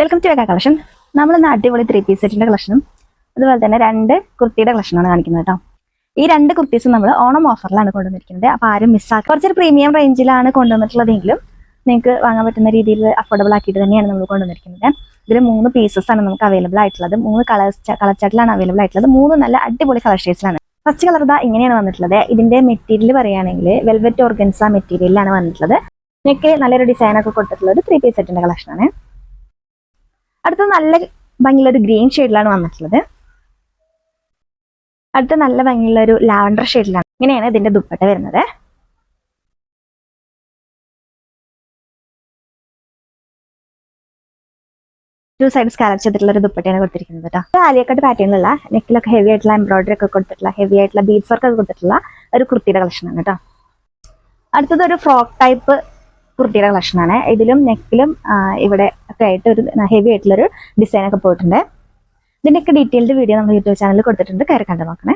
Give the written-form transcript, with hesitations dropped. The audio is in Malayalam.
വെൽക്കം ടു വെക്ക കളക്ഷൻ. നമ്മളിന്ന് അടിപൊളി 3 പീസ് സെറ്റിന്റെ കളക്ഷനും അതുപോലെ തന്നെ 2 കുർത്തിയുടെ കളക്ഷനാണ് കാണിക്കുന്നത് കേട്ടോ. ഈ 2 കുർത്തീസും നമ്മൾ ഓണം ഓഫറിലാണ് കൊണ്ടുവന്നിരിക്കുന്നത്. അപ്പോൾ ആരും മിസ്സാക്കി കുറച്ചൊരു പ്രീമിയം റേഞ്ചിലാണ് കൊണ്ടുവന്നിട്ടുള്ളതെങ്കിലും നിങ്ങൾക്ക് വാങ്ങാൻ പറ്റുന്ന രീതിയിൽ അഫോർഡബിൾ ആക്കിയിട്ട് തന്നെയാണ് നമ്മൾ കൊണ്ടുവന്നിരിക്കുന്നത്. ഇതിൽ 3 പീസസ് ആണ് നമുക്ക് അവൈലബിൾ ആയിട്ടുള്ളത്. 3 കളർ ചാർട്ടിലാണ് അവൈലബിൾ ആയിട്ടുള്ളത്. 3 നല്ല അടിപൊളി കളർ ഷെയ്ഡ്സിലാണ്. ഫസ്റ്റ് കളർ ഇതാ ഇങ്ങനെയാണ് വന്നിട്ടുള്ളത്. ഇതിന്റെ മെറ്റീരിയൽ പറയുകയാണെങ്കിൽ വെൽവെറ്റ് ഓർഗൻസ മെറ്റീരിയലാണ് വന്നിട്ടുള്ളത്. നെക്ക് നല്ലൊരു ഡിസൈൻ ഒക്കെ കൊടുത്തിട്ടുള്ളത് 3 പീസ് സെറ്റിന്റെ കളക്ഷനാണ്. അടുത്ത നല്ല ഭംഗിയുള്ള ഒരു ഗ്രീൻ ഷെയ്ഡിലാണ് വന്നിട്ടുള്ളത്. അടുത്ത നല്ല ഭംഗിയുള്ള ഒരു ലാവൻഡർ ഷെയ്ഡിലാണ്. ഇങ്ങനെയാണ് ഇതിന്റെ ദുപ്പട്ട വരുന്നത്. ടു സൈഡ് സ്കാലപ്പ് ചെയ്തിട്ടുള്ള ഒരു ദുപ്പട്ടയാണ് കൊടുത്തിരിക്കുന്നത് കേട്ടോ. ആലിയക്കട്ട് പാറ്റേണിലുള്ള നെക്കിലൊക്കെ ഹെവി ആയിട്ടുള്ള എംബ്രോയിഡറി ഒക്കെ കൊടുത്തിട്ടുള്ള ഹെവി ആയിട്ടുള്ള ബീഡ്സ് വർക്ക് ഒക്കെ കൊടുത്തിട്ടുള്ള ഒരു കുർത്തിയുടെ കളക്ഷനാണ് കേട്ടോ. അടുത്തത് ഒരു ഫ്രോക്ക് ടൈപ്പ് കുർത്തിയുടെ കളക്ഷനാണ്. ഇതിലും നെക്കിലും ഇവിടെ ഒക്കെ ആയിട്ട് ഒരു ഹെവി ആയിട്ടുള്ളൊരു ഡിസൈൻ ഒക്കെ പോയിട്ടുണ്ട്. ഇതിൻ്റെയൊക്കെ ഡീറ്റെയിൽഡ് വീഡിയോ നമ്മുടെ യൂട്യൂബ് ചാനലിൽ കൊടുത്തിട്ടുണ്ട്. കയറി കണ്ടു നോക്കണേ.